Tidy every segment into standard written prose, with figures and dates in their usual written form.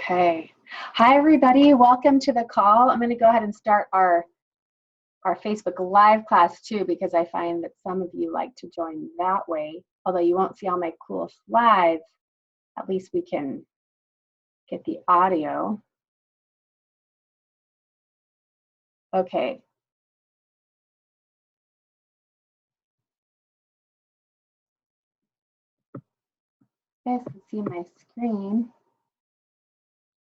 Okay. Hi, everybody. Welcome to the call. I'm going to go ahead and start our Facebook Live class too, because I find that some of you like to join that way. Although you won't see all my cool slides, at least we can get the audio. Okay. You guys can see my screen.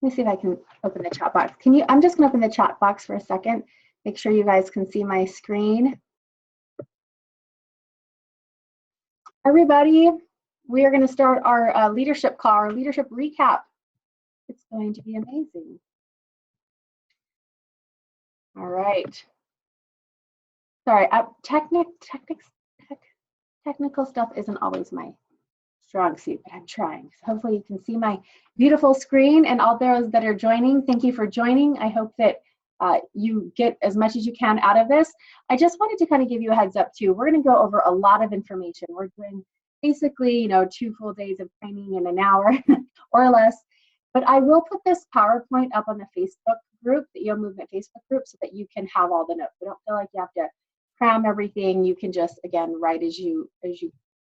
Let me see if I can open the chat box. I'm just going to open the chat box for a second. Make sure you guys can see my screen. Everybody, we are going to start our leadership call, our leadership recap. It's going to be amazing. All right. Sorry, technical stuff isn't always my strong suit, but I'm trying. So hopefully you can see my beautiful screen, and all those that are joining, thank you for joining. I hope that you get as much as you can out of this. I just wanted to kind of give you a heads up too. We're going to go over a lot of information. We're doing basically, 2 full days of training in an hour or less. But I will put this PowerPoint up on the Facebook group, the EO Movement Facebook group, so that you can have all the notes. I don't feel like you have to cram everything. You can just, again, write as you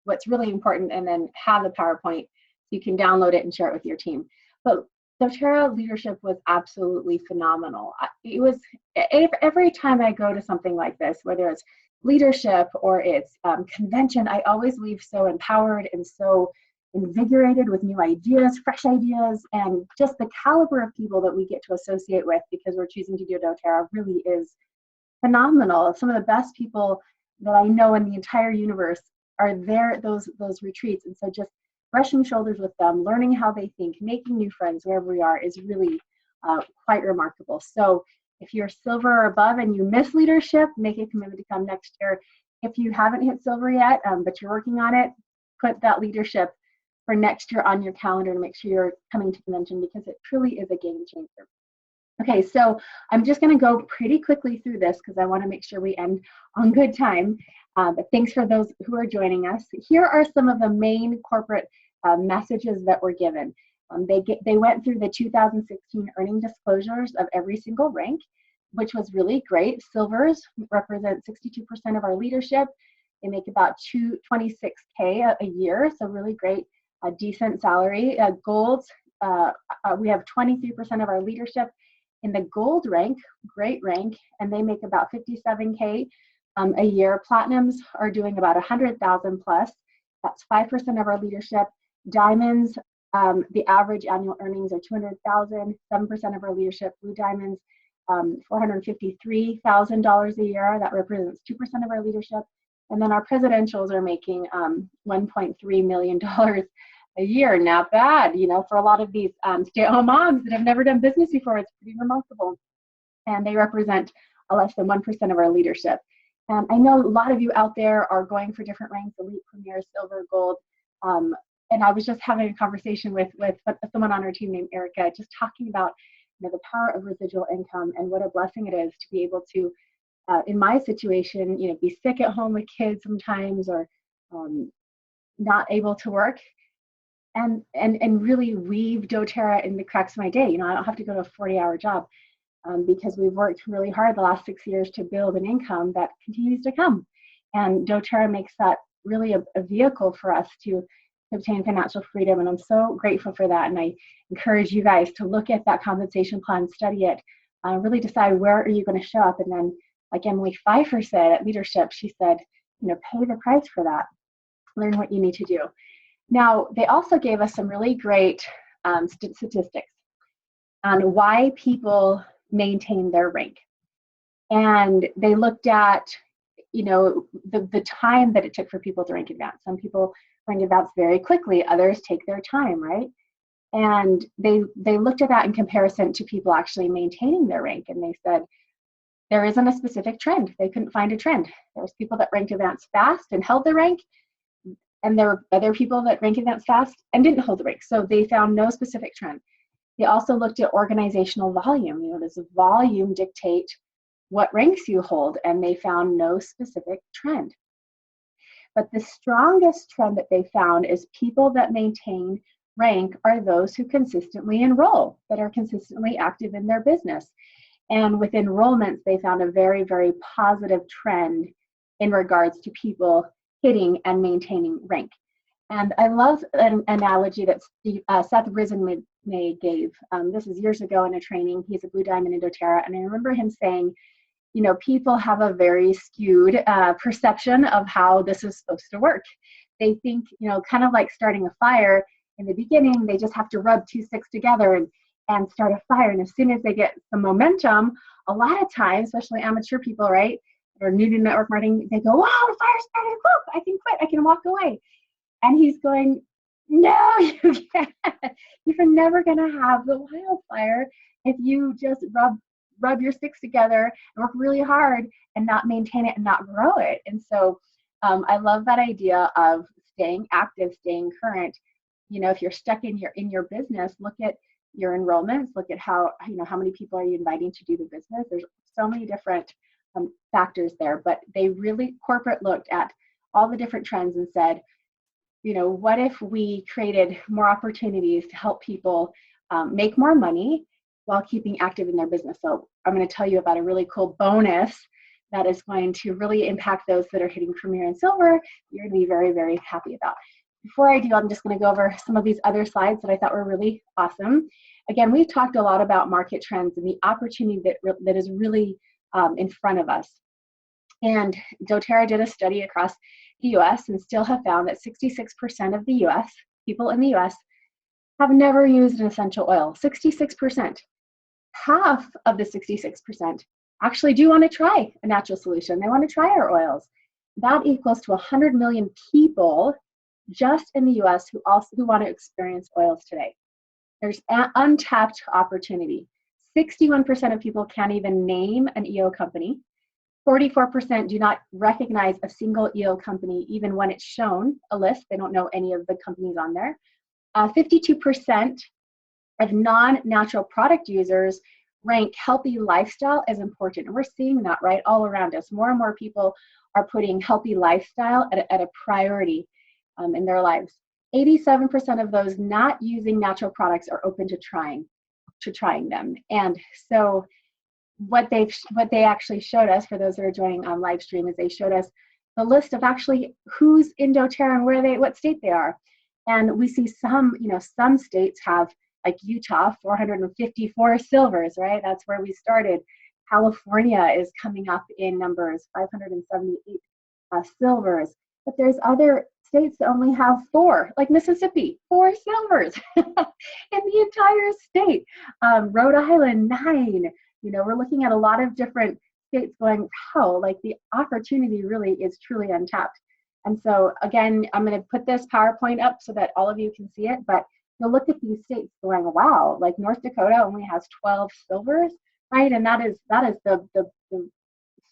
what's really important, and then have the PowerPoint. You can download it and share it with your team. But Doterra leadership was absolutely phenomenal. It was, every time I go to something like this, whether it's leadership or it's convention, I always leave so empowered and so invigorated with new ideas, fresh ideas, and just the caliber of people that we get to associate with because we're choosing to do Doterra really is phenomenal. Some of the best people that I know in the entire universe are there at those retreats. And so just brushing shoulders with them, learning how they think, making new friends wherever we are is really quite remarkable. So if you're silver or above and you miss leadership, make a commitment to come next year. If you haven't hit silver yet, but you're working on it, put that leadership for next year on your calendar to make sure you're coming to convention, because it truly is a game changer. Okay, so I'm just going to go pretty quickly through this because I want to make sure we end on good time. But thanks for those who are joining us. Here are some of the main corporate messages that were given. They went through the 2016 earning disclosures of every single rank, which was really great. Silvers represent 62% of our leadership. They make about $26K a year, so really great, decent salary. Golds, we have 23% of our leadership in the gold rank, great rank, and they make about $57K a year. Platinums are doing about 100,000 plus. That's 5% of our leadership. Diamonds, the average annual earnings are 200,000. 7% of our leadership. Blue diamonds, $453,000 a year. That represents 2% of our leadership. And then our presidentials are making $1.3 million a year. Not bad, for a lot of these stay-at-home moms that have never done business before. It's pretty remarkable. And they represent less than 1% of our leadership. I know a lot of you out there are going for different ranks: elite, premier, silver, gold. And I was just having a conversation with someone on our team named Erica, just talking about the power of residual income and what a blessing it is to be able to, in my situation, be sick at home with kids sometimes, or not able to work, and really weave Doterra in the cracks of my day. I don't have to go to a 40-hour job. Because we've worked really hard the last 6 years to build an income that continues to come. And Doterra makes that really a vehicle for us to obtain financial freedom. And I'm so grateful for that. And I encourage you guys to look at that compensation plan, study it, really decide where are you going to show up. And then, like Emily Pfeiffer said at Leadership, she said, pay the price for that. Learn what you need to do. Now, they also gave us some really great statistics on why people maintain their rank. And they looked at, the time that it took for people to rank advance. Some people rank advance very quickly, others take their time, right? And they looked at that in comparison to people actually maintaining their rank, and they said there isn't a specific trend. They couldn't find a trend. There was people that ranked advance fast and held their rank, and there were other people that ranked advance fast and didn't hold the rank. So they found no specific trend. They also looked at organizational volume. Does volume dictate what ranks you hold? And they found no specific trend. But the strongest trend that they found is people that maintain rank are those who consistently enroll, that are consistently active in their business. And with enrollments, they found a very, very positive trend in regards to people hitting and maintaining rank. And I love an analogy that Seth Risenmay gave. This is years ago in a training. He's a Blue Diamond in Doterra. And I remember him saying, you know, people have a very skewed perception of how this is supposed to work. They think, you know, kind of like starting a fire. In the beginning, they just have to rub two sticks together and start a fire. And as soon as they get some momentum, a lot of times, especially amateur people, right, or new to network marketing, they go, wow, the fire started, whoop, I can quit, I can walk away. And he's going, no, you can't. You're never gonna have the wildfire if you just rub your sticks together and work really hard and not maintain it and not grow it. And so I love that idea of staying active, staying current. You know, if you're stuck in your business, look at your enrollments, look at how, you know, how many people are you inviting to do the business. There's so many different factors there, but they really, corporate looked at all the different trends and said, you know, what if we created more opportunities to help people make more money while keeping active in their business? So I'm going to tell you about a really cool bonus that is going to really impact those that are hitting Premier and Silver. You're going to be very, very happy about. Before I do, I'm just going to go over some of these other slides that I thought were really awesome. Again, we've talked a lot about market trends and the opportunity that is really in front of us. And Doterra did a study across the US and still have found that 66% of the US, people in the US, have never used an essential oil. 66%. Half of the 66% actually do want to try a natural solution. They want to try our oils. That equals to 100 million people just in the US who want to experience oils today. There's an untapped opportunity. 61% of people can't even name an EO company. 44% do not recognize a single EO company, even when it's shown a list. They don't know any of the companies on there. 52% of non-natural product users rank healthy lifestyle as important. And we're seeing that right all around us. More and more people are putting healthy lifestyle at a priority in their lives. 87% of those not using natural products are open to trying them. And so what they actually showed us, for those that are joining on live stream, is they showed us the list of actually who's in doTERRA and what state they are. And we see some states have, like Utah, 454 silvers, right? That's where we started. California is coming up in numbers, 578 silvers. But there's other states that only have 4, like Mississippi, 4 silvers in the entire state. Rhode Island, 9. You know, we're looking at a lot of different states going, wow, like the opportunity really is truly untapped. And so again, I'm going to put this PowerPoint up so that all of you can see it, but you'll look at these states going, wow, like North Dakota only has 12 silvers, right? And that is the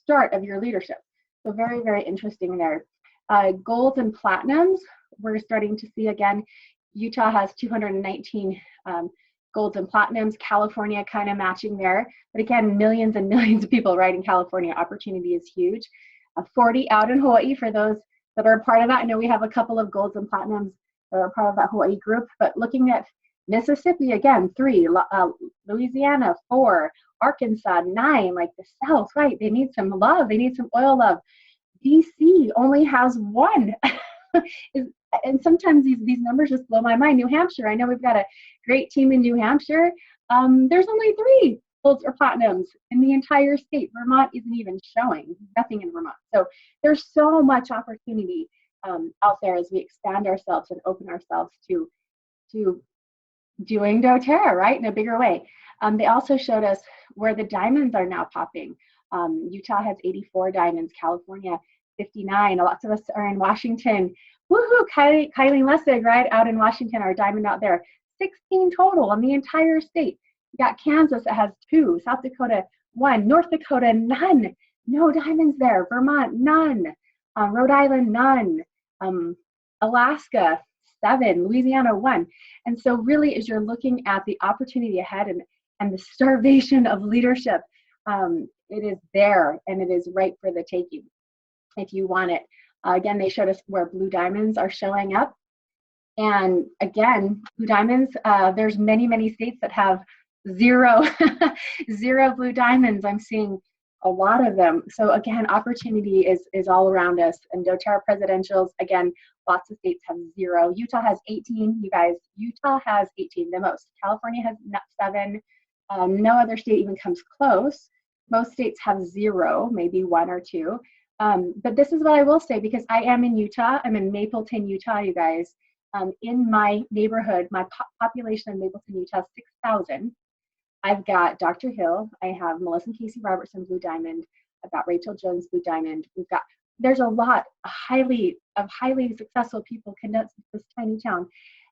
start of your leadership. So very, very interesting there. Golds and platinums, we're starting to see again, Utah has 219 golds and platinums, California kind of matching there. But again, millions and millions of people, right, in California. Opportunity is huge. 40 out in Hawaii for those that are part of that. I know we have a couple of golds and platinums that are part of that Hawaii group, but looking at Mississippi, again, 3, Louisiana, 4, Arkansas, 9, like the South, right? They need some love. They need some oil love. DC only has 1. And sometimes these numbers just blow my mind. New Hampshire, I know we've got a great team in New Hampshire. There's only 3 golds or platinums in the entire state. Vermont isn't even showing, nothing in Vermont. So there's so much opportunity out there as we expand ourselves and open ourselves to doing doTERRA, right, in a bigger way. They also showed us where the diamonds are now popping. Utah has 84 diamonds, California 59. Lots of us are in Washington. Woohoo, Kalli Lessig, right, out in Washington, our diamond out there. 16 total in the entire state. You got Kansas that has 2, South Dakota 1, North Dakota none, no diamonds there. Vermont none, Rhode Island none, Alaska 7, Louisiana 1. And so really, as you're looking at the opportunity ahead and the starvation of leadership, it is there and it is right for the taking if you want it. Again, they showed us where blue diamonds are showing up. And again, blue diamonds, there's many, many states that have zero, zero blue diamonds. I'm seeing a lot of them. So again, opportunity is all around us. And doTERRA presidentials, again, lots of states have zero. Utah has 18, you guys. Utah has 18, the most. California has 7. No other state even comes close. Most states have zero, maybe 1 or 2. But this is what I will say, because I am in Utah. I'm in Mapleton, Utah, you guys. In my neighborhood, my population in Mapleton, Utah is 6,000. I've got Dr. Hill. I have Melissa and Casey Robertson, Blue Diamond. I've got Rachel Jones, Blue Diamond. There's a lot of highly successful people connect this tiny town.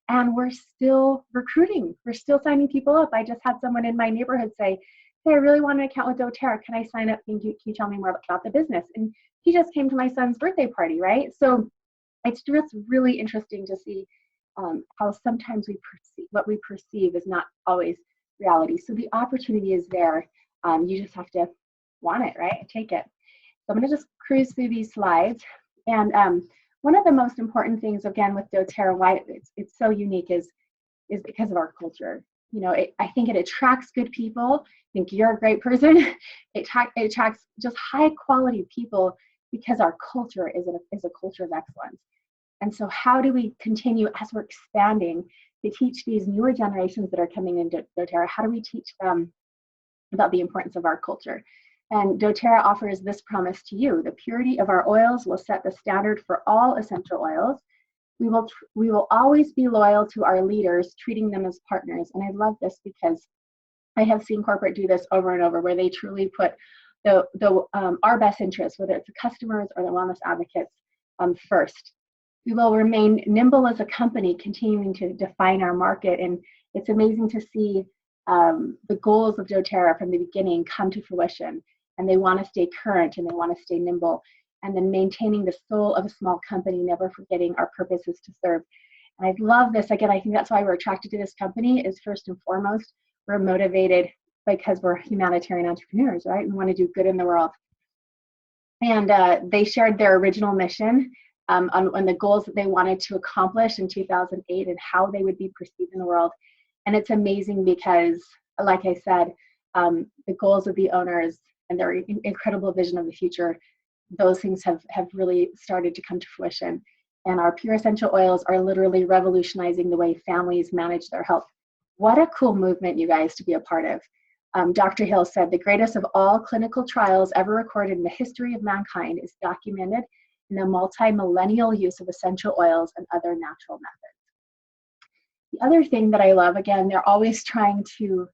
And we're still recruiting. We're still signing people up. I just had someone in my neighborhood say, hey, I really want an account with doTERRA. Can I sign up? Can you tell me more about the business? And he just came to my son's birthday party, right? So it's just really interesting to see how sometimes what we perceive is not always reality. So the opportunity is there. You just have to want it, right? Take it. So I'm going to just cruise through these slides. And one of the most important things, again, with doTERRA, why it's so unique is because of our culture. You know, I think it attracts good people. I think you're a great person. It attracts just high quality people because our culture is a culture of excellence. And so how do we continue, as we're expanding, to teach these newer generations that are coming into doTERRA? How do we teach them about the importance of our culture? And doTERRA offers this promise to you: the purity of our oils will set the standard for all essential oils. We will always be loyal to our leaders, treating them as partners. And I love this because I have seen corporate do this over and over, where they truly put our best interests, whether it's the customers or the wellness advocates, first. We will remain nimble as a company, continuing to define our market. And it's amazing to see the goals of doTERRA from the beginning come to fruition. And they want to stay current and they want to stay nimble. And then maintaining the soul of a small company, never forgetting our purpose is to serve. And I love this. Again, I think that's why we're attracted to this company, is first and foremost, we're motivated because we're humanitarian entrepreneurs, right? We want to do good in the world. And they shared their original mission on the goals that they wanted to accomplish in 2008 and how they would be perceived in the world. And it's amazing because, like I said, the goals of the owners and their incredible vision of the future, those things have really started to come to fruition. And our pure essential oils are literally revolutionizing the way families manage their health. What a cool movement, you guys, to be a part of. Dr. Hill said, the greatest of all clinical trials ever recorded in the history of mankind is documented in the multi-millennial use of essential oils and other natural methods. The other thing that I love, again, they're always trying to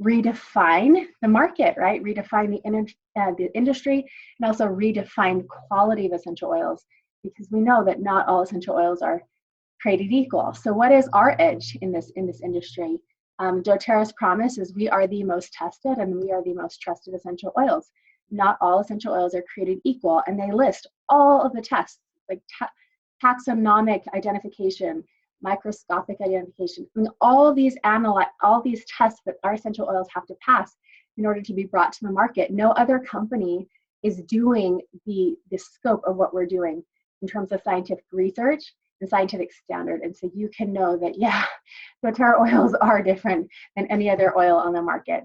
redefine the market, right? Redefine the industry, and also redefine quality of essential oils, because we know that not all essential oils are created equal. So what is our edge in this industry? doTERRA's promise is we are the most tested and we are the most trusted essential oils. Not all essential oils are created equal, and they list all of the tests, like taxonomic identification, microscopic identification, and all these tests that our essential oils have to pass in order to be brought to the market. No other company is doing the scope of what we're doing in terms of scientific research and scientific standard. And so you can know that, yeah, doTERRA oils are different than any other oil on the market.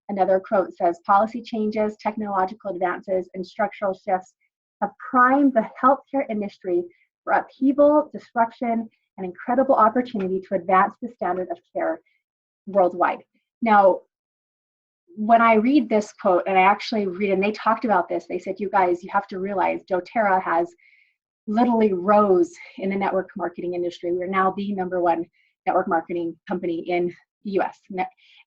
Another quote says, policy changes, technological advances, and structural shifts have primed the healthcare industry for upheaval, disruption, and incredible opportunity to advance the standard of care worldwide. Now, when I read this quote, and I actually read, and they talked about this, they said, you guys, you have to realize doTERRA has literally rose in the network marketing industry. We're now the #1 network marketing company in the US.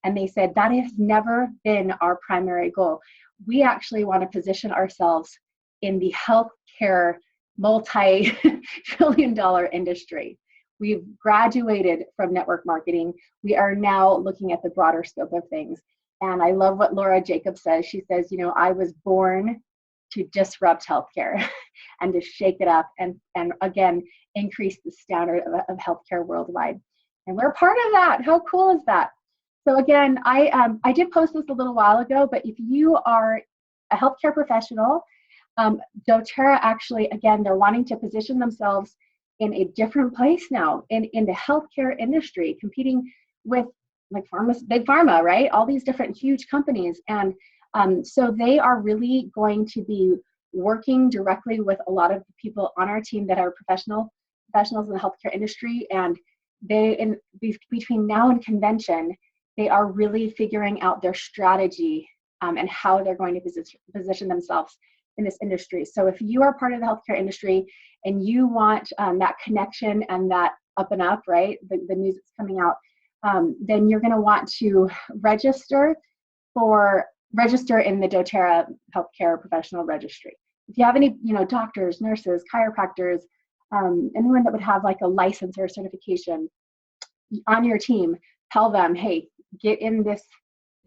And they said that has never been our primary goal. We actually want to position ourselves in the healthcare multi-trillion-dollar industry. We've graduated from network marketing. We are now looking at the broader scope of things. And I love what Laura Jacobs says. She says, you know, I was born to disrupt healthcare and to shake it up and again, increase the standard of healthcare worldwide. And we're part of that. How cool is that? So again, I did post this a little while ago, but if you are a healthcare professional, doTERRA actually, again, they're wanting to position themselves in a different place now in the healthcare industry, competing with like big pharma, right? All these different huge companies. And so they are really going to be working directly with a lot of the people on our team that are professionals in the healthcare industry. And between now and convention, they are really figuring out their strategy and how they're going to position themselves in this industry. So if you are part of the healthcare industry and you want that connection and that up and up, right, the news that's coming out, then you're going to want to register in the Doterra Healthcare Professional Registry. If you have any, doctors, nurses, chiropractors, anyone that would have like a license or a certification on your team, tell them, hey, get in this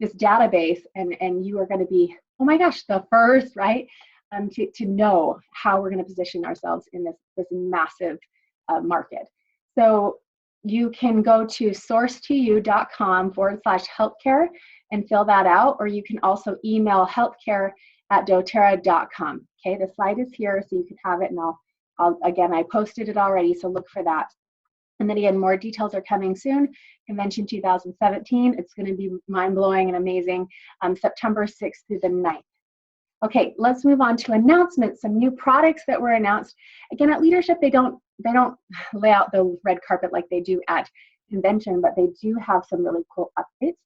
database, and you are going to be, oh my gosh, the first, right, to know how we're going to position ourselves in this massive market. So you can go to source2u.com/healthcare and fill that out, or you can also email healthcare@doterra.com. Okay, the slide is here, so you can have it, and again, I posted it already, so look for that. And then again, more details are coming soon. Convention 2017, it's going to be mind-blowing and amazing. September 6th through the 9th. Okay, let's move on to announcements, some new products that were announced. Again, at Leadership, they don't lay out the red carpet like they do at convention, but they do have some really cool updates.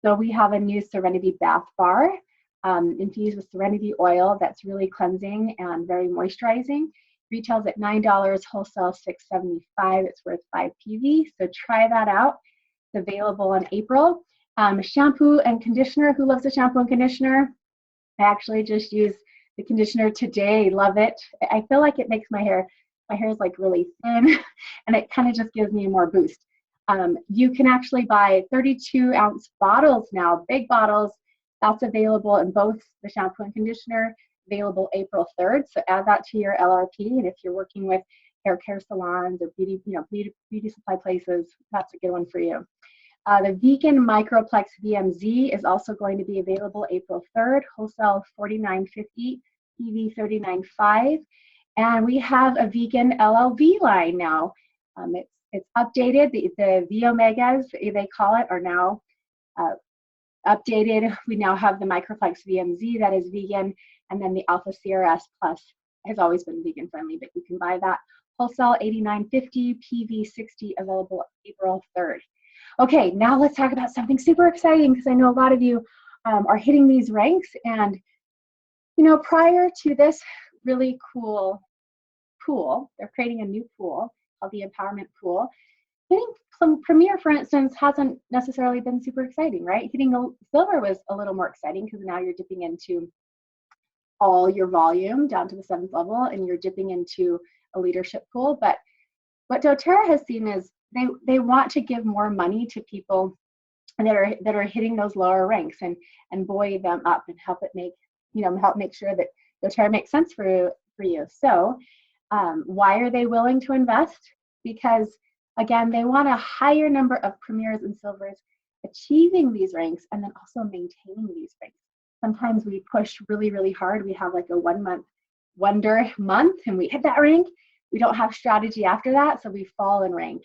So we have a new Serenity Bath Bar infused with Serenity oil that's really cleansing and very moisturizing. Retails at $9, wholesale $6.75. It's worth 5 PV, so try that out. It's available in April. Shampoo and conditioner. Who loves a shampoo and conditioner? I actually just used the conditioner today. Love it. I feel like it makes my hair is like really thin, and it kind of just gives me more boost. You can actually buy 32-ounce bottles now, big bottles. That's available in both the shampoo and conditioner. Available April 3rd, so add that to your LRP. And if you're working with hair care salons or beauty supply places, that's a good one for you. The Vegan Microplex VMZ is also going to be available April 3rd, wholesale $49.50, PV $39.5. And we have a vegan LLV line now. It's updated. The V Omegas, they call it, are now updated. We now have the Microplex VMZ that is vegan, and then the Alpha CRS Plus has always been vegan friendly, but you can buy that. Wholesale $89.50, PV $60, available April 3rd. Okay, now let's talk about something super exciting, because I know a lot of you are hitting these ranks, and prior to this really cool pool, they're creating a new pool called the Empowerment Pool. Hitting some Premier, for instance, hasn't necessarily been super exciting, right? Hitting a silver was a little more exciting, because now you're dipping into all your volume down to the 7th level, and you're dipping into a leadership pool. But what Doterra has seen is they want to give more money to people that are hitting those lower ranks, and buoy them up and help make sure that Doterra makes sense for you. So why are they willing to invest? Because again, they want a higher number of premiers and silvers achieving these ranks, and then also maintaining these ranks. Sometimes we push really, really hard. We have like a 1-month wonder month, and we hit that rank. We don't have strategy after that, so we fall in rank,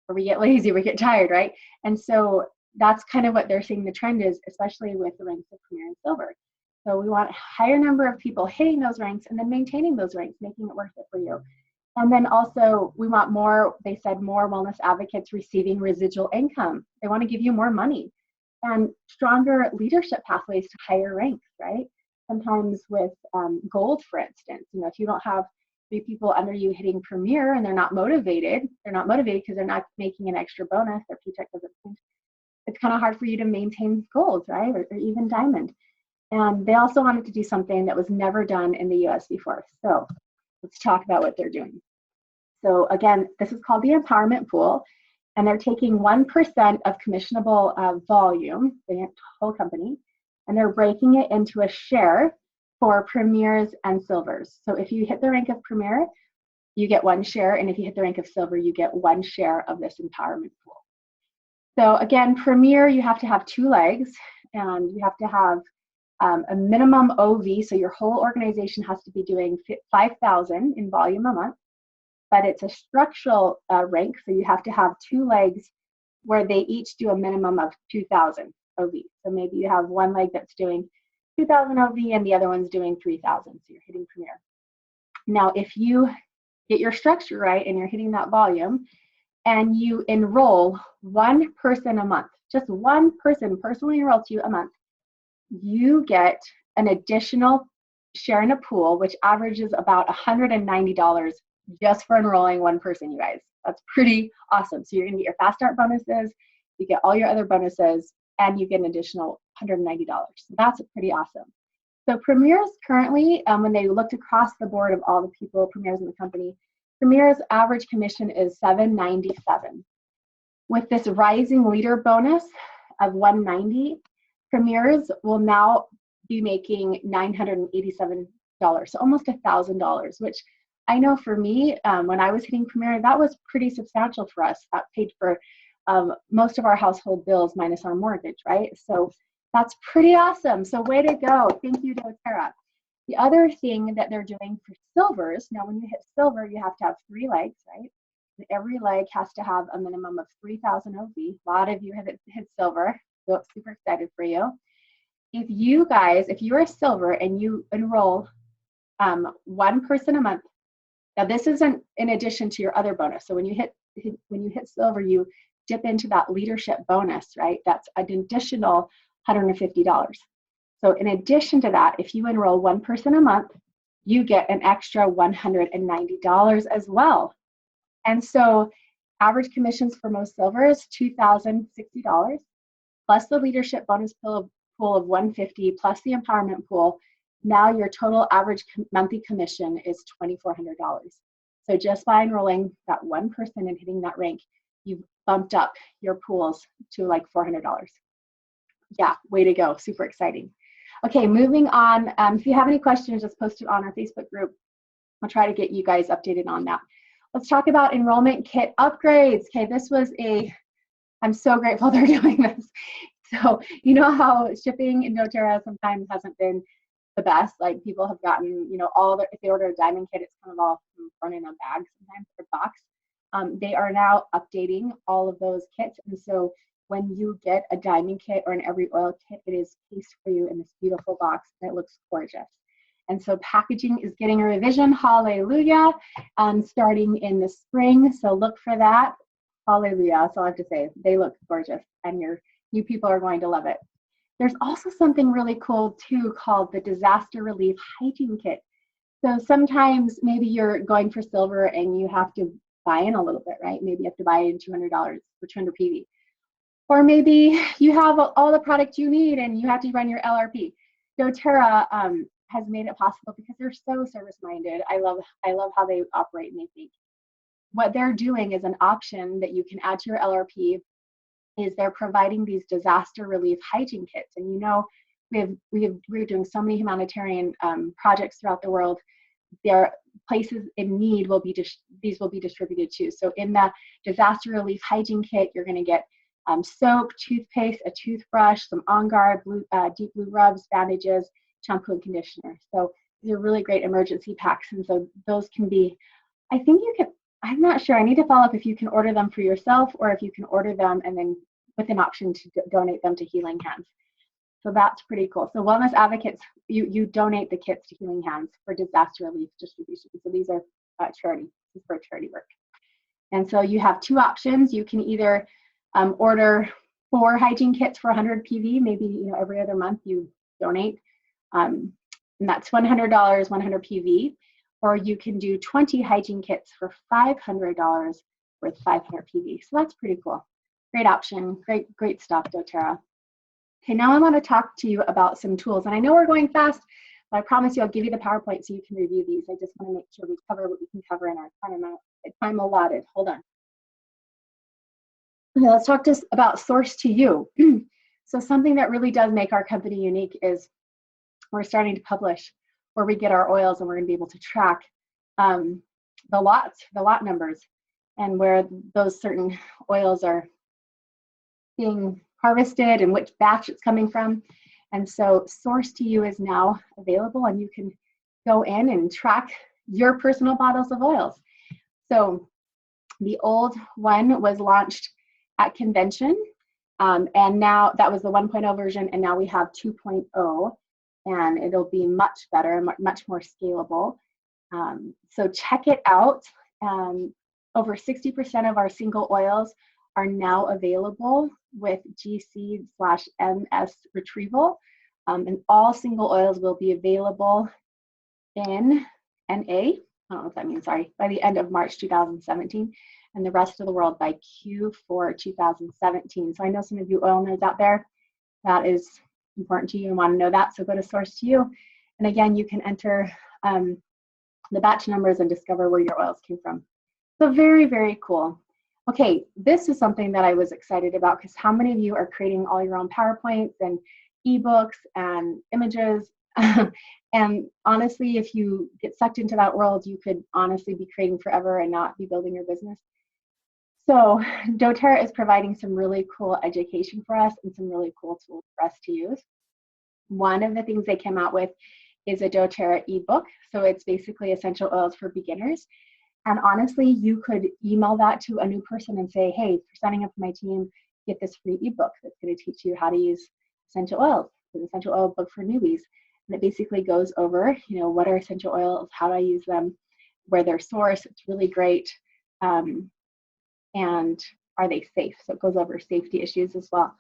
or we get lazy, we get tired, right? And so that's kind of what they're seeing the trend is, especially with the ranks of Premier and Silver. So we want a higher number of people hitting those ranks and then maintaining those ranks, making it worth it for you. And then also we want more, they said, more wellness advocates receiving residual income. They want to give you more money and stronger leadership pathways to higher ranks, right? Sometimes with gold, for instance, if you don't have 3 people under you hitting Premier and they're not motivated because they're not making an extra bonus, their paycheck doesn't change, it's kind of hard for you to maintain gold, right? Or even diamond. And they also wanted to do something that was never done in the US before. So let's talk about what they're doing. So again, this is called the Empowerment Pool, and they're taking 1% of commissionable volume, the whole company, and they're breaking it into a share for Premiers and Silvers. So if you hit the rank of Premier, you get 1 share, and if you hit the rank of Silver, you get 1 share of this Empowerment Pool. So again, Premier, you have to have 2 legs, and you have to have a minimum OV, so your whole organization has to be doing 5,000 in volume a month. but it's a structural rank, so you have to have 2 legs where they each do a minimum of 2,000 OV. So maybe you have one leg that's doing 2,000 OV and the other one's doing 3,000, so you're hitting Premier. Now, if you get your structure right and you're hitting that volume and you enroll one person a month, just one person personally enroll to you a month, you get an additional share in a pool, which averages about $190 just for enrolling one person, you guys. That's pretty awesome. So you're gonna get your fast start bonuses, you get all your other bonuses, and you get an additional $190. So that's pretty awesome. So Premier's currently, when they looked across the board of all the people, Premier's in the company, Premier's average commission is $797. With this rising leader bonus of $190, Premier's will now be making $987, so almost $1,000, which I know for me, when I was hitting Premier, that was pretty substantial for us. That paid for most of our household bills minus our mortgage, right? So that's pretty awesome. So way to go. Thank you, Doterra. The other thing that they're doing for silvers, now when you hit silver, you have to have 3 legs, right? And every leg has to have a minimum of 3,000 OV. A lot of you have hit silver, so super excited for you. If you guys, if you're a silver and you enroll one person a month, now this isn't in addition to your other bonus. So when you hit silver, you dip into that leadership bonus, right? That's an additional $150. So in addition to that, if you enroll one person a month, you get an extra $190 as well. And so average commissions for most silver is $2,060, plus the leadership bonus pool of $150, plus the empowerment pool. Now your total average monthly commission is $2,400. So just by enrolling that one person and hitting that rank, you've bumped up your pools to like $400. Yeah, way to go, super exciting. Okay, moving on. If you have any questions, just post it on our Facebook group. I'll try to get you guys updated on that. Let's talk about enrollment kit upgrades. Okay, this was I'm so grateful they're doing this. So you know how shipping in Doterra sometimes hasn't been the best. Like people have gotten, if they order a diamond kit, it's kind of all thrown in a bag sometimes or box. They are now updating all of those kits. And so when you get a diamond kit or an every oil kit, it is cased for you in this beautiful box that looks gorgeous. And so packaging is getting a revision, hallelujah, starting in the spring. So look for that. Hallelujah, that's all I have to say. They look gorgeous and your new people are going to love it. There's also something really cool too called the Disaster Relief Hygiene Kit. So sometimes maybe you're going for silver and you have to buy in a little bit, right? Maybe you have to buy in $200 for 200 PV. Or maybe you have all the product you need and you have to run your LRP. Doterra has made it possible because they're so service-minded. I love how they operate and they think. What they're doing is an option that you can add to your LRP is they're providing these disaster relief hygiene kits. And we're doing so many humanitarian projects throughout the world. There are places in need these will be distributed to. So in the disaster relief hygiene kit, you're going to get soap, toothpaste, a toothbrush, some On Guard, deep blue rubs, bandages, shampoo and conditioner. So these are really great emergency packs. And so those can be, I think you can, I'm not sure, I need to follow up if you can order them for yourself or if you can order them and then with an option to donate them to Healing Hands. So that's pretty cool. So Wellness Advocates, you donate the kits to Healing Hands for disaster relief distribution. So these are charity, this is for charity work. And so you have 2 options. You can either order 4 hygiene kits for 100 PV, maybe every other month you donate, and that's $100, 100 PV, or you can do 20 hygiene kits for $500 with 500 PV. So that's pretty cool. Great option, great stuff, Doterra. Okay, now I want to talk to you about some tools, and I know we're going fast, but I promise you I'll give you the PowerPoint so you can review these. I just want to make sure we cover what we can cover in our time allotted. Hold on. Okay, let's talk about Source to You. So something that really does make our company unique is we're starting to publish where we get our oils, and we're going to be able to track the lot numbers, and where those certain oils are being harvested and which batch it's coming from. And so Source to You is now available, and you can go in and track your personal bottles of oils. So the old one was launched at convention, and now that was the 1.0 version, and now we have 2.0, and it'll be much better and much more scalable. So check it out. Over 60% of our single oils are now available with GC/MS retrieval, and all single oils will be available in NA, I don't know what that means, sorry, by the end of March 2017, and the rest of the world by Q4 2017. So I know some of you oil nerds out there, that is important to you and want to know that, so go to Source to You. And again, you can enter the batch numbers and discover where your oils came from. So very, very cool. Okay, this is something that I was excited about, because how many of you are creating all your own PowerPoints and ebooks and images? And honestly, if you get sucked into that world, you could honestly be creating forever and not be building your business. So Doterra is providing some really cool education for us and some really cool tools for us to use. One of the things they came out with is a Doterra ebook. So it's basically essential oils for beginners. And honestly, you could email that to a new person and say, hey, for signing up for my team, get this free ebook that's going to teach you how to use essential oils. It's an essential oil book for newbies. And it basically goes over, you know, what are essential oils, how do I use them, where they're sourced. It's really great. And are they safe? So it goes over safety issues as well.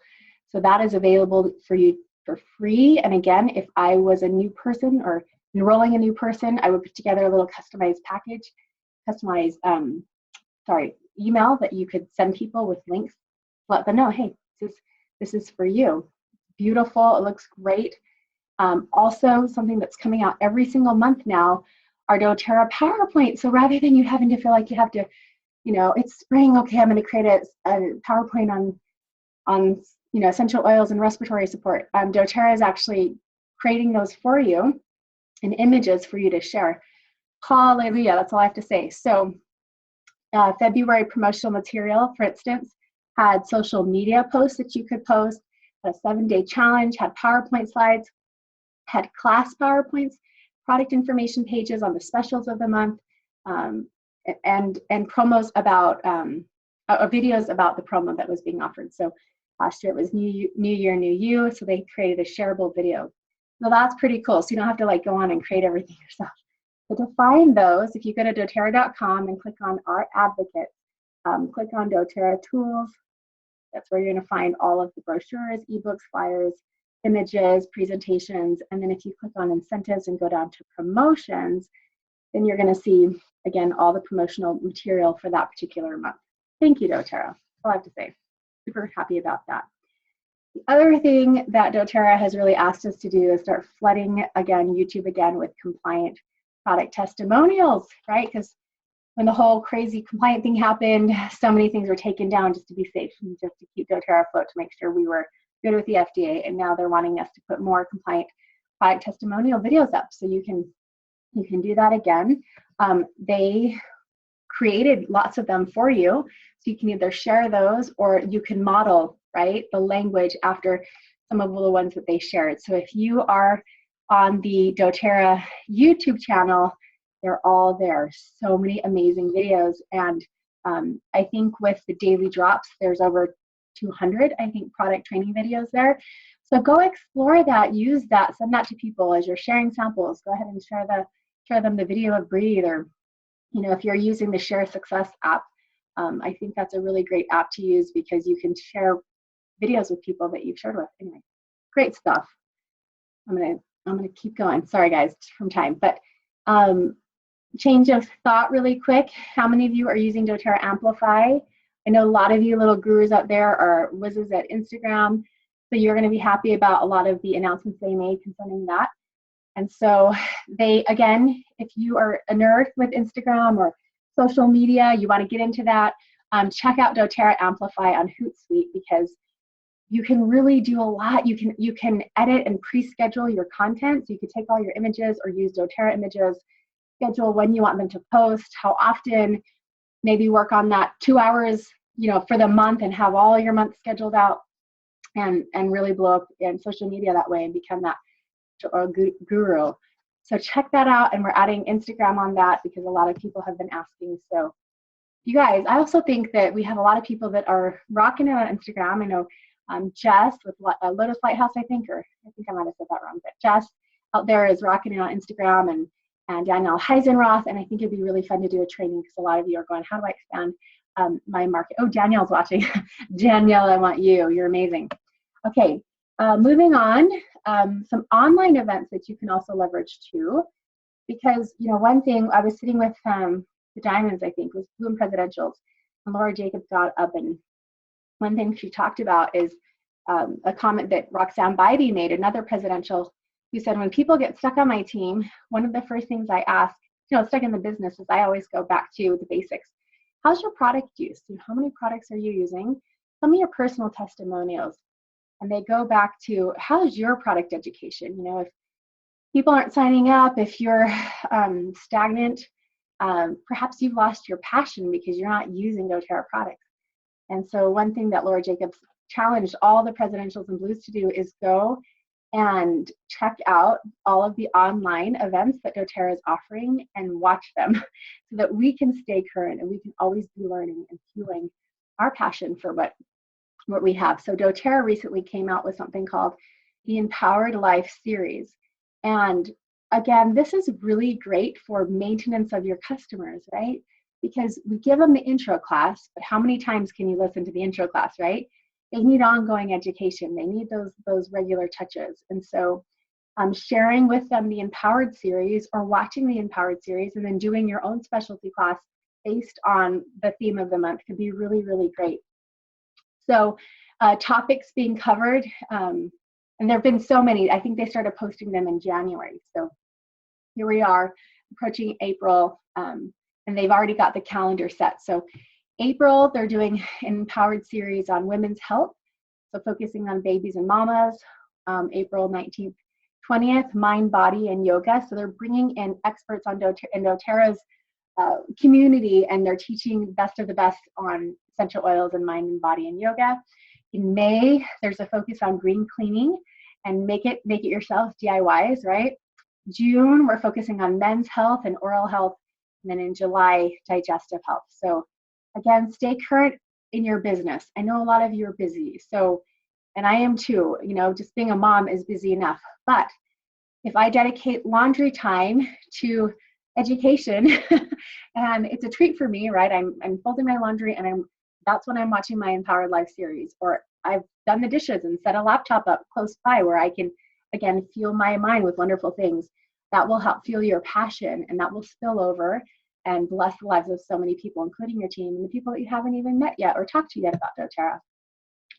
So that is available for you for free. And again, if I was a new person or enrolling a new person, I would put together a little customized package, customized email that you could send people with links, let them know, hey, this is for you. Beautiful, it looks great. Also, something that's coming out every single month now are Doterra PowerPoint. So rather than you having to feel like you have to, you know, it's spring, okay, I'm going to create a PowerPoint on you know, essential oils and respiratory support. Doterra is actually creating those for you and images for you to share. Hallelujah, that's all I have to say. So February promotional material, for instance, had social media posts that you could post, had a 7-day challenge, had PowerPoint slides, had class PowerPoints, product information pages on the specials of the month, and promos about, videos about the promo that was being offered. So last year it was New Year, New You, so they created a shareable video. So that's pretty cool. So you don't have to like go on and create everything yourself. So to find those, if you go to doterra.com and click on Our Advocates, click on Doterra Tools, that's where you're going to find all of the brochures, ebooks, flyers, images, presentations, and then if you click on incentives and go down to promotions, then you're going to see, again, all the promotional material for that particular month. Thank you, Doterra. That's all I have to say. Super happy about that. The other thing that Doterra has really asked us to do is start flooding, again, YouTube again with compliant product testimonials, right? Because when the whole crazy compliant thing happened, so many things were taken down just to be safe and just to keep Doterra afloat to make sure we were good with the FDA, and now they're wanting us to put more compliant product testimonial videos up, so you can do that again. They created lots of them for you, so you can either share those or you can model, right, the language after some of the ones that they shared. So if you are on the Doterra YouTube channel, they're all there. So many amazing videos, and I think with the daily drops, there's over 200, I think, product training videos there. So go explore that, use that, send that to people as you're sharing samples. Go ahead and share them the video of Breathe, or, you know, if you're using the Share Success app, I think that's a really great app to use because you can share videos with people that you've shared with. Anyway, great stuff. I'm gonna keep going. Sorry guys, from time, but change of thought really quick. How many of you are using Doterra Amplify? I know a lot of you little gurus out there are whizzes at Instagram, so you're going to be happy about a lot of the announcements they made concerning that. And so they, again, if you are a nerd with Instagram or social media, you want to get into that, check out Doterra Amplify on Hootsuite, because you can really do a lot. You can edit and pre-schedule your content. So you could take all your images or use Doterra images, schedule when you want them to post, how often, maybe work on that 2 hours, you know, for the month, and have all your months scheduled out, and really blow up in social media that way and become that guru. So check that out, and we're adding Instagram on that because a lot of people have been asking. So you guys, I also think that we have a lot of people that are rocking it on Instagram. I know Jess with Lotus Lighthouse, I think I might have said that wrong, but Jess out there is rocking it on Instagram, and Danielle Heisenroth, and I think it'd be really fun to do a training because a lot of you are going, how do I expand my market? Oh, Danielle's watching. Danielle, I want you. You're amazing. Okay, moving on, some online events that you can also leverage too, because, you know, one thing, I was sitting with the Diamonds, I think, was Bloom Presidentials, and Laura Jacobs got up, and one thing she talked about is a comment that Roxanne Bybee made, another presidential, who said, when people get stuck on my team, one of the first things I ask, you know, stuck in the business, is I always go back to the basics. How's your product use? How many products are you using? Tell me your personal testimonials. And they go back to, how's your product education? You know, if people aren't signing up, if you're stagnant, perhaps you've lost your passion because you're not using Doterra products. And so one thing that Laura Jacobs challenged all the presidentials and blues to do is go and check out all of the online events that Doterra is offering and watch them so that we can stay current and we can always be learning and fueling our passion for what we have. So Doterra recently came out with something called the Empowered Life series. And again, this is really great for maintenance of your customers, right? Because we give them the intro class, but how many times can you listen to the intro class, right? They need ongoing education. They need those regular touches. And so sharing with them the Empowered series or watching the Empowered series and then doing your own specialty class based on the theme of the month can be really, really great. So topics being covered, and there have been so many. I think they started posting them in January. So here we are approaching April, and they've already got the calendar set. So April, they're doing an Empowered series on women's health, so focusing on babies and mamas. April 19th, 20th, mind, body, and yoga. So they're bringing in experts on Doterra's community, and they're teaching best of the best on essential oils and mind and body and yoga. In May, there's a focus on green cleaning and make it yourself, DIYs, right? June, we're focusing on men's health and oral health. And then in July, digestive health. So again, stay current in your business. I know a lot of you are busy. So, and I am too, you know, just being a mom is busy enough. But if I dedicate laundry time to education, and it's a treat for me, right? I'm folding my laundry, and that's when I'm watching my Empowered Life series, or I've done the dishes and set a laptop up close by where I can, again, fuel my mind with wonderful things. That will help fuel your passion, and that will spill over and bless the lives of so many people, including your team and the people that you haven't even met yet or talked to yet about Doterra.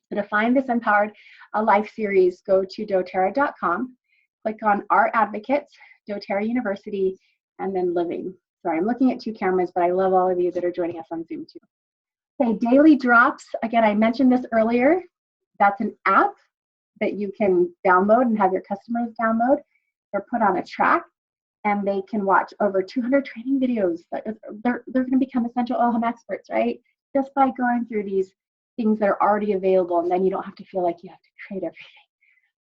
So to find this Empowered Life series, go to doterra.com, click on Our Advocates, Doterra University, and then Living. Sorry, I'm looking at two cameras, but I love all of you that are joining us on Zoom too. Okay, daily drops. Again, I mentioned this earlier. That's an app that you can download and have your customers download. They're put on a track, and they can watch over 200 training videos. They're going to become essential oil home experts, right? Just by going through these things that are already available, and then you don't have to feel like you have to create everything.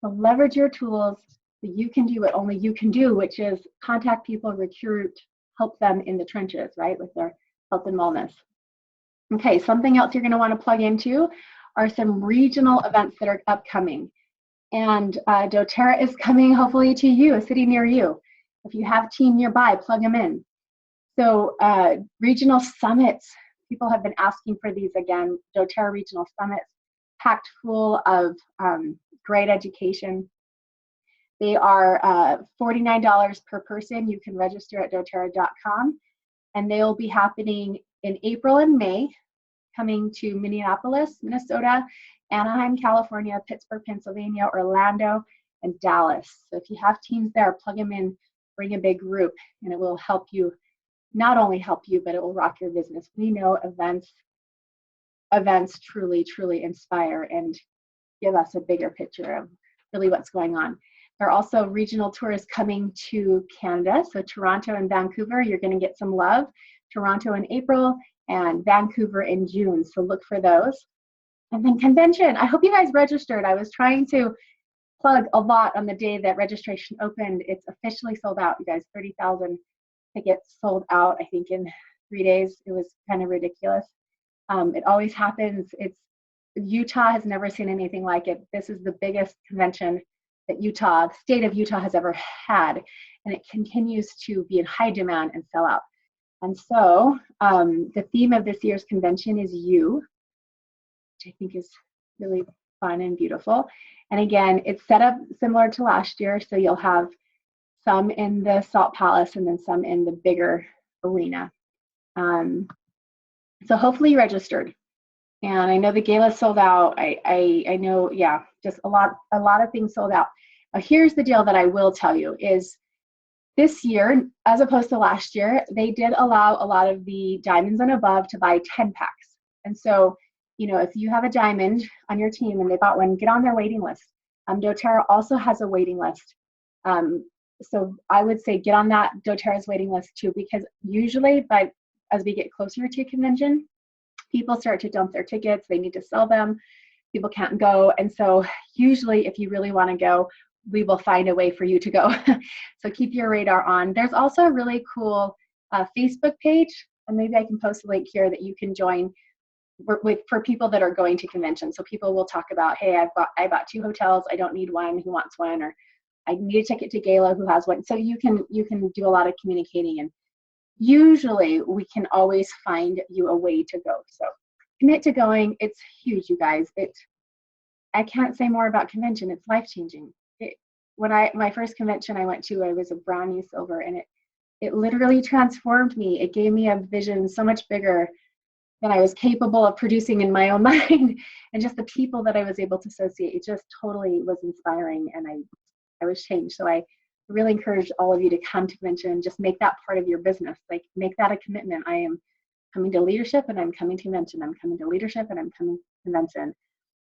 So leverage your tools so you can do what only you can do, which is contact people, recruit, help them in the trenches, right, with their health and wellness. Okay, something else you're going to want to plug into are some regional events that are upcoming. And Doterra is coming hopefully to you, a city near you. If you have a team nearby, plug them in. So regional summits, people have been asking for these again. Doterra regional summits, packed full of great education. They are $49 per person. You can register at doterra.com, and they will be happening in April and May, coming to Minneapolis, Minnesota, Anaheim, California, Pittsburgh, Pennsylvania, Orlando, and Dallas. So if you have teams there, plug them in, bring a big group, and it will help you, not only help you, but it will rock your business. We know events truly, truly inspire and give us a bigger picture of really what's going on. There are also regional tours coming to Canada. So Toronto and Vancouver, you're going to get some love. Toronto in April and Vancouver in June. So look for those. And then convention. I hope you guys registered. I was trying to plug a lot on the day that registration opened. It's officially sold out, you guys. 30,000 tickets sold out, I think, in 3 days. It was kind of ridiculous. It always happens. Utah has never seen anything like it. This is the biggest convention that the state of Utah has ever had, and it continues to be in high demand and sell out. And so the theme of this year's convention is you, which I think is really fun and beautiful. And again, it's set up similar to last year, so you'll have some in the Salt Palace and then some in the bigger arena. So hopefully you registered. And I know the gala sold out. I know, yeah, just a lot of things sold out. Here's the deal that I will tell you is this year, as opposed to last year, they did allow a lot of the diamonds and above to buy 10 packs. And so, you know, if you have a diamond on your team and they bought one, get on their waiting list. Doterra also has a waiting list. So I would say get on that Doterra's waiting list too, because usually as we get closer to convention, people start to dump their tickets. They need to sell them. People can't go. And so usually if you really want to go, we will find a way for you to go. So keep your radar on. There's also a really cool Facebook page, and maybe I can post a link here that you can join for people that are going to convention. So people will talk about, hey, I bought 2 hotels. I don't need one. Who wants one? Or I need a ticket to gala. Who has one? So you can do a lot of communicating, and usually we can always find you a way to go. So commit to going. It's huge, you guys. I can't say more about convention. It's life-changing. When my first convention I went to, I was a brownie silver, and it literally transformed me. It gave me a vision so much bigger than I was capable of producing in my own mind, and just the people that I was able to associate. It just totally was inspiring, and I was changed. So I really encourage all of you to come to convention. Just make that part of your business. Like, make that a commitment. I am coming to leadership, and I'm coming to convention. I'm coming to leadership, and I'm coming to convention.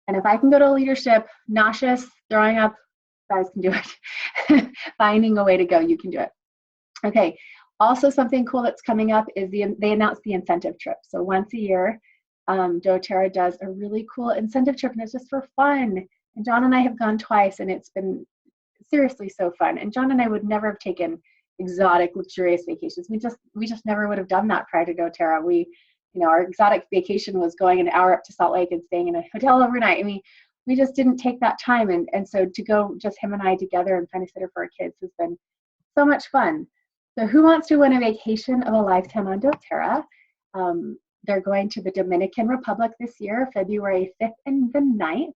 And if I can go to leadership, nauseous, throwing up, you guys can do it. Finding a way to go, you can do it. Okay. Also, something cool that's coming up is they announced the incentive trip. So once a year, Doterra does a really cool incentive trip, and it's just for fun. And John and I have gone twice, and it's been seriously so fun. And John and I would never have taken exotic, luxurious vacations. We just never would have done that prior to Doterra. Our exotic vacation was going an hour up to Salt Lake and staying in a hotel overnight. I mean, we just didn't take that time. And so to go just him and I together and find a sitter for our kids has been so much fun. So who wants to win a vacation of a lifetime on Doterra? They're going to the Dominican Republic this year, February 5th and the 9th.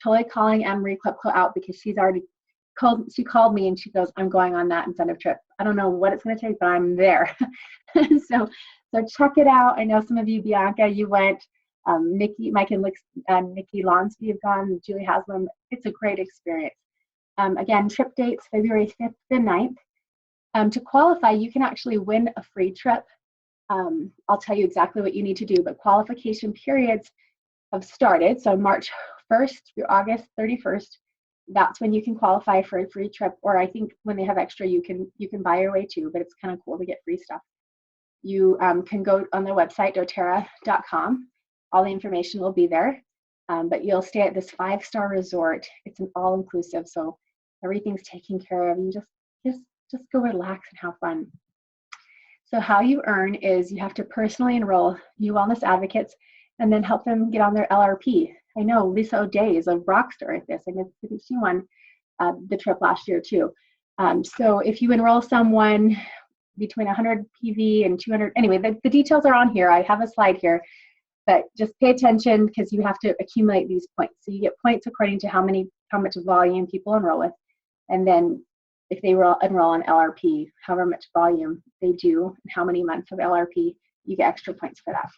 Totally calling Anne-Marie Klepko out because she called me and she goes, I'm going on that incentive trip. I don't know what it's going to take, but I'm there. So check it out. I know some of you, Bianca, you went. Nikki, Mike and Nikki Lonsby have gone. Julie Haslam. It's a great experience. Again, trip dates, February 5th and 9th. To qualify, you can actually win a free trip. I'll tell you exactly what you need to do, but qualification periods have started. So March 1st through August 31st, that's when you can qualify for a free trip. Or I think when they have extra, you can buy your way too, but it's kind of cool to get free stuff. You can go on their website, doterra.com. All the information will be there, but you'll stay at this 5-star resort. It's an all-inclusive, so everything's taken care of. You just go relax and have fun. So how you earn is you have to personally enroll new wellness advocates and then help them get on their LRP. I know Lisa O'Day is a rock star at this, and I think she won the trip last year too. So if you enroll someone between 100 PV and 200, anyway, the details are on here. I have a slide here, but just pay attention because you have to accumulate these points. So you get points according to how much volume people enroll with, and then if they enroll on LRP, however much volume they do, and how many months of LRP, you get extra points for that.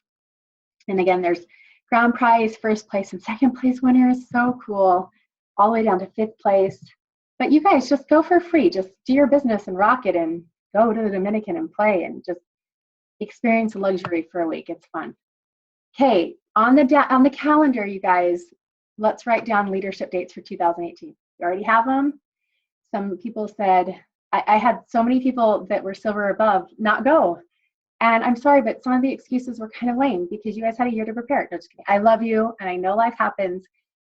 And again, there's ground prize, first place and second place winners. So cool. All the way down to 5th place. But you guys just go for free. Just do your business and rock it and go to the Dominican and play and just experience luxury for a week. It's fun. Okay, on the calendar, you guys, let's write down leadership dates for 2018. You already have them. Some people said, I had so many people that were silver above not go. And I'm sorry, but some of the excuses were kind of lame because you guys had a year to prepare. No, just kidding. I love you, and I know life happens,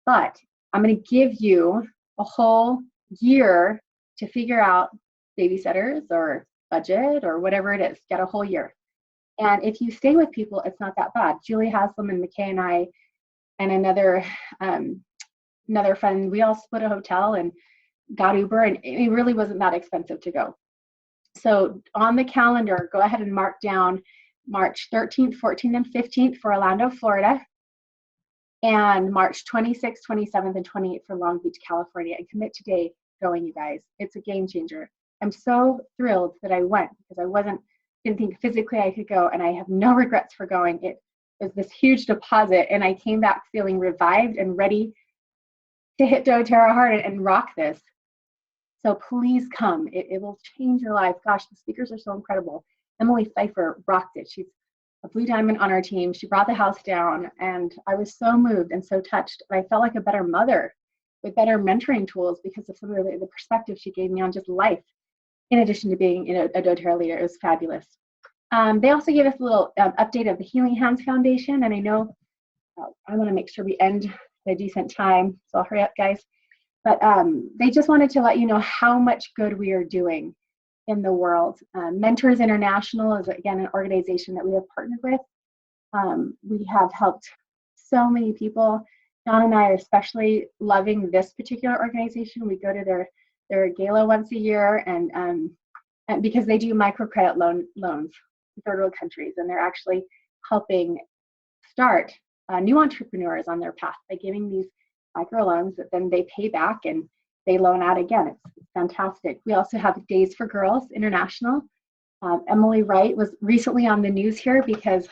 but I'm going to give you a whole year to figure out babysitters or budget or whatever it is. Get a whole year. And if you stay with people, it's not that bad. Julie Haslam and McKay and I and another friend, we all split a hotel and got Uber, and it really wasn't that expensive to go. So on the calendar, go ahead and mark down March 13th, 14th, and 15th for Orlando, Florida, and March 26th, 27th, and 28th for Long Beach, California. And commit today going, you guys. It's a game changer. I'm so thrilled that I went because I didn't think physically I could go, and I have no regrets for going. It was this huge deposit, and I came back feeling revived and ready to hit Doterra hard and rock this. So please come. It will change your life. Gosh, the speakers are so incredible. Emily Pfeiffer rocked it. She's a Blue Diamond on our team. She brought the house down, and I was so moved and so touched. And I felt like a better mother with better mentoring tools because of some of the perspective she gave me on just life, in addition to being a Doterra leader. It was fabulous. They also gave us a little update of the Healing Hands Foundation, and I know I want to make sure we end at a decent time, so I'll hurry up, guys. But they just wanted to let you know how much good we are doing in the world. Mentors International is, again, an organization that we have partnered with. We have helped so many people. John and I are especially loving this particular organization. We go to their gala once a year, and because they do microcredit loans in third world countries, and they're actually helping start new entrepreneurs on their path by giving these microloans that then they pay back and they loan out again. It's fantastic. We also have Days for Girls International. Emily Wright was recently on the news here because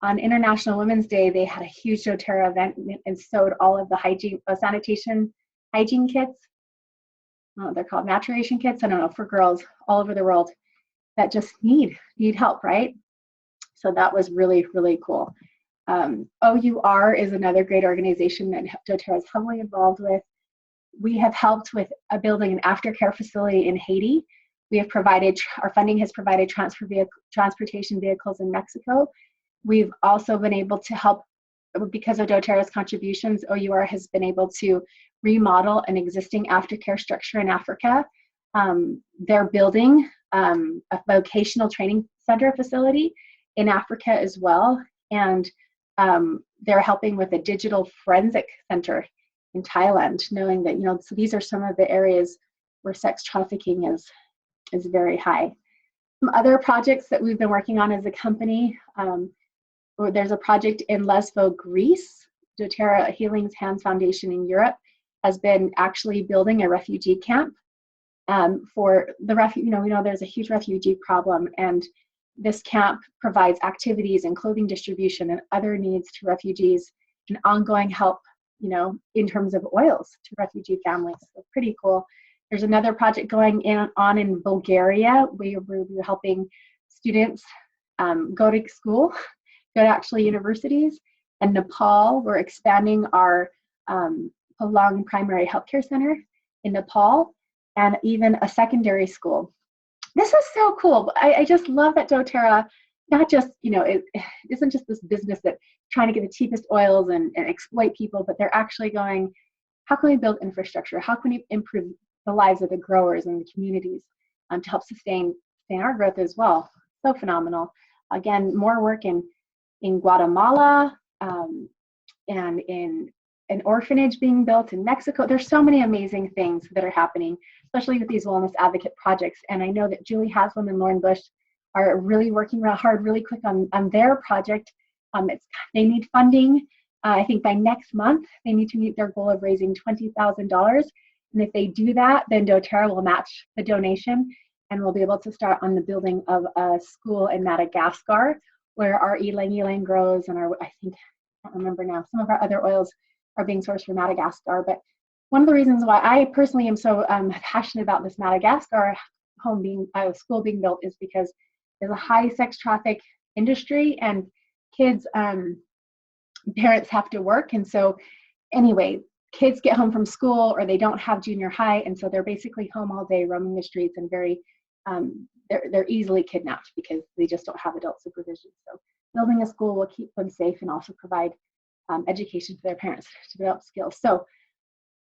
on International Women's Day, they had a huge Doterra event and sewed all of the sanitation hygiene kits. They're called maturation kits, I don't know, for girls all over the world that just need help, right? So that was really, really cool. OUR is another great organization that Doterra is heavily involved with. We have helped with building an aftercare facility in Haiti. We have provided, our funding has provided transportation vehicles in Mexico. We've also been able to help, because of Doterra's contributions, OUR has been able to remodel an existing aftercare structure in Africa. They're building a vocational training center facility in Africa as well. And they're helping with a digital forensic center in Thailand, knowing that, so these are some of the areas where sex trafficking is very high. Some other projects that we've been working on as a company, there's a project in Lesbo, Greece. Doterra Healing Hands Foundation in Europe has been actually building a refugee camp for the we know there's a huge refugee problem, and this camp provides activities and clothing distribution and other needs to refugees and ongoing help, in terms of oils to refugee families. So pretty cool. There's another project going on in Bulgaria. We're helping students go to school, go to actually universities. And Nepal, we're expanding our Palang Primary Healthcare Center in Nepal, and even a secondary school. This is so cool. I just love that Doterra, not just, it isn't just this business that trying to get the cheapest oils and exploit people, but they're actually going, how can we build infrastructure? How can we improve the lives of the growers and the communities to help sustain our growth as well? So phenomenal. Again, more work in Guatemala, and in an orphanage being built in Mexico. There's so many amazing things that are happening, especially with these wellness advocate projects. And I know that Julie Haslam and Lauren Bush are really working real hard, really quick on their project. They need funding. I think by next month, they need to meet their goal of raising $20,000. And if they do that, then Doterra will match the donation, and we'll be able to start on the building of a school in Madagascar, where our ylang-ylang grows, and I can't remember now, some of our other oils are being sourced from Madagascar. But one of the reasons why I personally am so passionate about this Madagascar school being built is because there's a high sex traffic industry, and kids, parents have to work. And so anyway, kids get home from school, or they don't have junior high, and so they're basically home all day roaming the streets, and they're easily kidnapped because they just don't have adult supervision. So building a school will keep them safe and also provide education to their parents to develop skills. So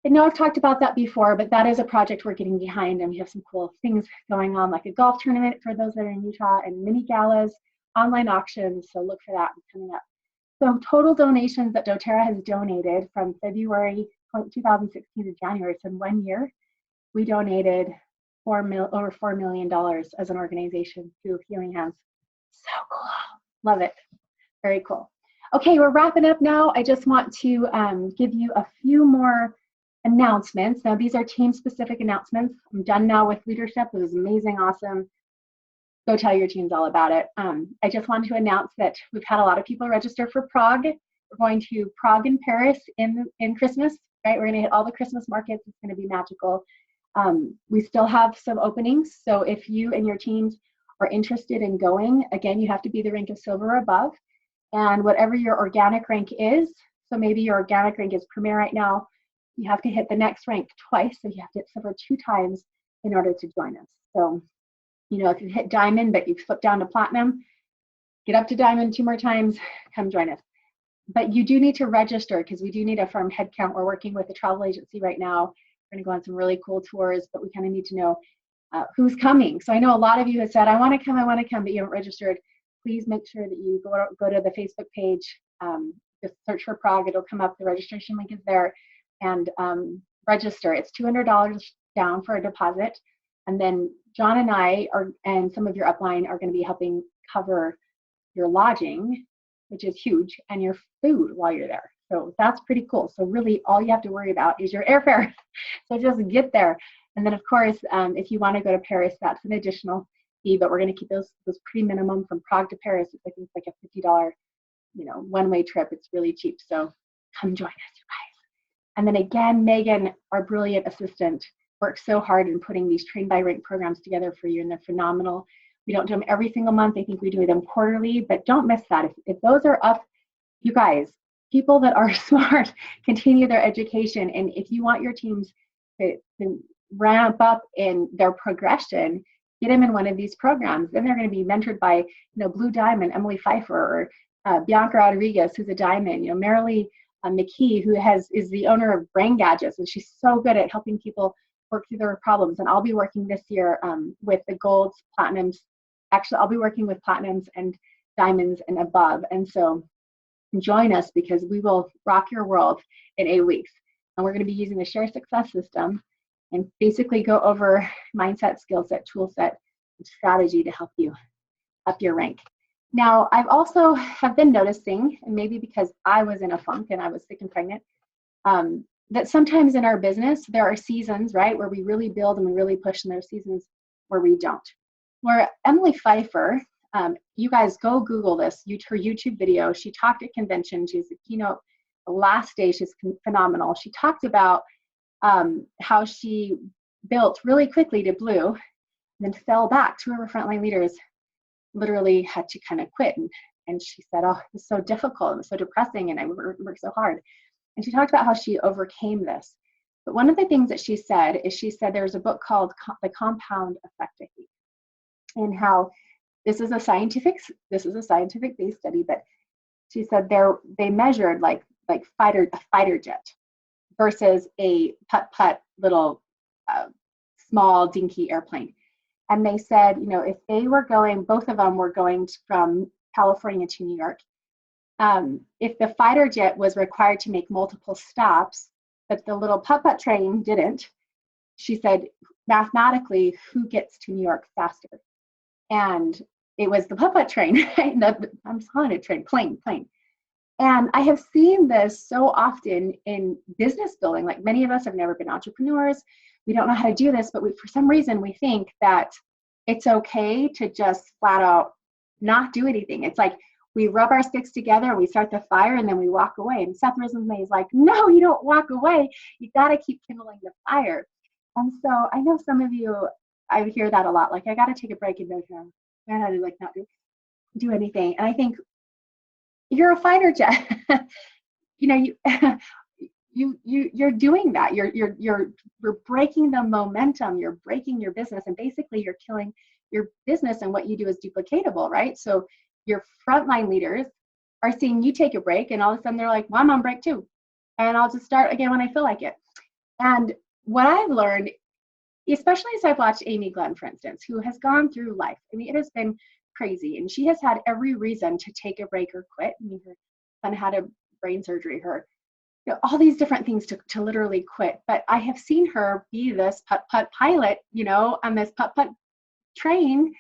I know I've talked about that before, but that is a project we're getting behind, and we have some cool things going on, like a golf tournament for those that are in Utah, and mini galas. online auctions, so look for that coming up. So total donations that doTERRA has donated from February 2016 to January, so in 1 year, we donated over $4 million as an organization to Healing Hands. So cool. Love it. Very cool. Okay, we're wrapping up now. I just want to give you a few more announcements. Now, these are team-specific announcements. I'm done now with leadership. It was amazing, awesome. Go tell your teams all about it. I just wanted to announce that we've had a lot of people register for Prague. We're going to Prague and Paris in Christmas, right? We're going to hit all the Christmas markets. It's going to be magical. We still have some openings. So if you and your teams are interested in going, again, you have to be the rank of silver or above. And whatever your organic rank is, so maybe your organic rank is Premier right now, you have to hit the next rank twice. So you have to hit silver 2 times in order to join us. So, you know, if you hit diamond, but you flip down to platinum, get up to diamond 2 more times, come join us. But you do need to register because we do need a firm head count. We're working with a travel agency right now. We're going to go on some really cool tours, but we kind of need to know who's coming. So I know a lot of you have said, I want to come, but you haven't registered. Please make sure that you go to the Facebook page, just search for Prague. It'll come up. The registration link is there, and register. It's $200 down for a deposit. And then John and I and some of your upline are going to be helping cover your lodging, which is huge, and your food while you're there. So that's pretty cool. So really all you have to worry about is your airfare. So just get there. And then of course, if you want to go to Paris, that's an additional fee, but we're going to keep those pretty minimum. From Prague to Paris. I think it's like a $50, one-way trip. It's really cheap. So come join us, you guys. And then again, Megan, our brilliant assistant, works so hard in putting these train by rank programs together for you, and they're phenomenal. We don't do them every single month. I think we do them quarterly, but don't miss that. If those are up, you guys, people that are smart, continue their education. And if you want your teams to ramp up in their progression, get them in one of these programs. Then they're going to be mentored by, Blue Diamond, Emily Pfeiffer, or Bianca Rodriguez, who's a diamond, Marilee McKee, who is the owner of Brain Gadgets, and she's so good at helping people work through their problems. And I'll be working this year with the golds, platinums. Actually, I'll be working with platinums and diamonds and above. And so join us, because we will rock your world in 8 weeks. And we're going to be using the Share Success system and basically go over mindset, skill set, tool set, and strategy to help you up your rank. Now, I've also have been noticing, and maybe because I was in a funk and I was sick and pregnant, that sometimes in our business, there are seasons, right, where we really build and we really push, and there are seasons where we don't. Where Emily Pfeiffer, you guys go Google this, her YouTube video. She talked at convention. She's a keynote. The last day, she's phenomenal. She talked about how she built really quickly to blue, and then fell back. 2 of her frontline leaders literally had to kind of quit. And she said, oh, it's so difficult and so depressing, and I worked so hard. And she talked about how she overcame this. But one of the things that she said there's a book called The Compound Effect, I think, and how this is a scientific based study, but she said they measured like a fighter jet versus a putt little small dinky airplane. And they said, if they were going, both of them were going from California to New York, if the fighter jet was required to make multiple stops, but the little putt train didn't, she said, mathematically, who gets to New York faster? And it was the putt train. I'm calling it train, plane. And I have seen this so often in business building. Like, many of us have never been entrepreneurs. We don't know how to do this, but for some reason we think that it's okay to just flat out not do anything. It's like we rub our sticks together, we start the fire, and then we walk away. And Seth Rosenblatt is like, no, you don't walk away. You got to keep kindling the fire. And so I know some of you, I hear that a lot. Like, I got to take a break and not do anything. And I think, you're a fighter jet. You're doing that. You're breaking the momentum. You're breaking your business, and basically you're killing your business. And what you do is duplicatable, right? So your frontline leaders are seeing you take a break, and all of a sudden they're like, well, I'm on break too, and I'll just start again when I feel like it. And what I've learned, especially as I've watched Amy Glenn, for instance, who has gone through life. I mean, it has been crazy. And she has had every reason to take a break or quit. I mean, her son had a brain surgery, all these different things to literally quit. But I have seen her be this putt-putt pilot, on this putt-putt train,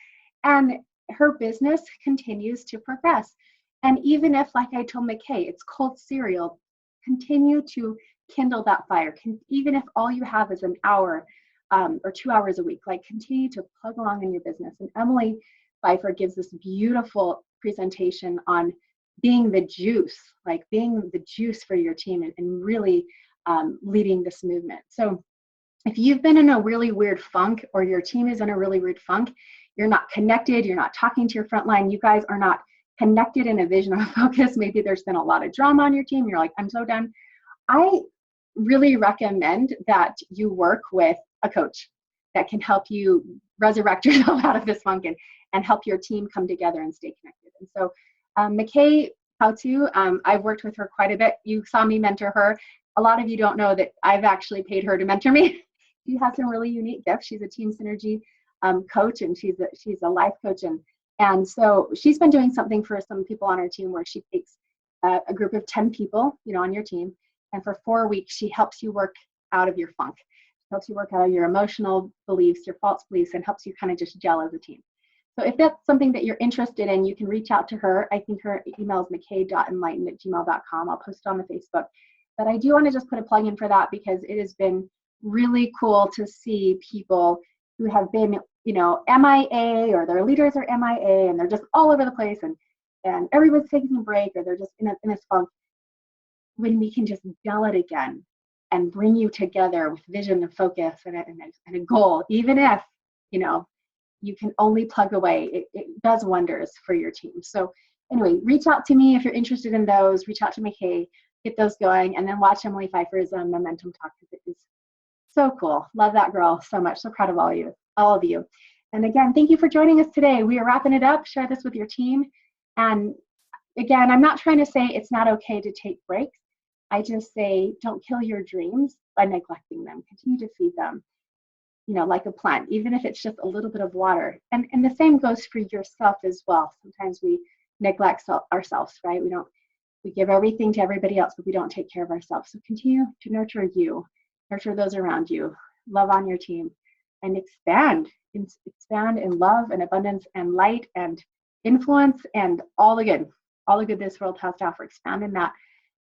and her business continues to progress. And even if, like I told McKay, it's cold cereal, continue to kindle that fire. Even if all you have is an hour or 2 hours a week, like continue to plug along in your business. And Emily Pfeiffer gives this beautiful presentation on being the juice, like being the juice for your team and really leading this movement. So if you've been in a really weird funk, or your team is in a really weird funk, you're not connected, you're not talking to your front line, you guys are not connected in a vision or focus, maybe there's been a lot of drama on your team, you're like, I'm so done. I really recommend that you work with a coach that can help you resurrect yourself out of this funk and help your team come together and stay connected. And so McKay, I've worked with her quite a bit. You saw me mentor her. A lot of you don't know that I've actually paid her to mentor me. She has some really unique gifts. She's a team synergy coach, and she's a life coach. And so she's been doing something for some people on her team where she takes a group of 10 people, on your team, and for 4 weeks, she helps you work out of your funk. She helps you work out of your emotional beliefs, your false beliefs, and helps you kind of just gel as a team. So if that's something that you're interested in, you can reach out to her. I think her email is mckay.enlighten@gmail.com. I'll post it on the Facebook. But I do want to just put a plug in for that, because it has been really cool to see people who have been, MIA, or their leaders are MIA, and they're just all over the place, and everyone's taking a break, or they're just in this funk. When we can just gel it again and bring you together with vision and focus and a goal, even if, you can only plug away, it does wonders for your team. So anyway, reach out to me if you're interested in those. Reach out to McKay, get those going, and then watch Emily Pfeiffer's Momentum Talk, because it is so cool. Love that girl so much. So proud of all of you. And again, thank you for joining us today. We are wrapping it up. Share this with your team. And again, I'm not trying to say it's not okay to take breaks. I just say don't kill your dreams by neglecting them. Continue to feed them, like a plant, even if it's just a little bit of water. And the same goes for yourself as well. Sometimes we neglect ourselves, right? We give everything to everybody else, but we don't take care of ourselves. So continue to nurture you, nurture those around you, love on your team, and expand in love and abundance and light and influence and all the good this world has to offer. Expand in that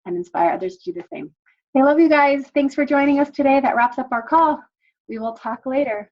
and inspire others to do the same. I love you guys. Thanks for joining us today. That wraps up our call. We will talk later.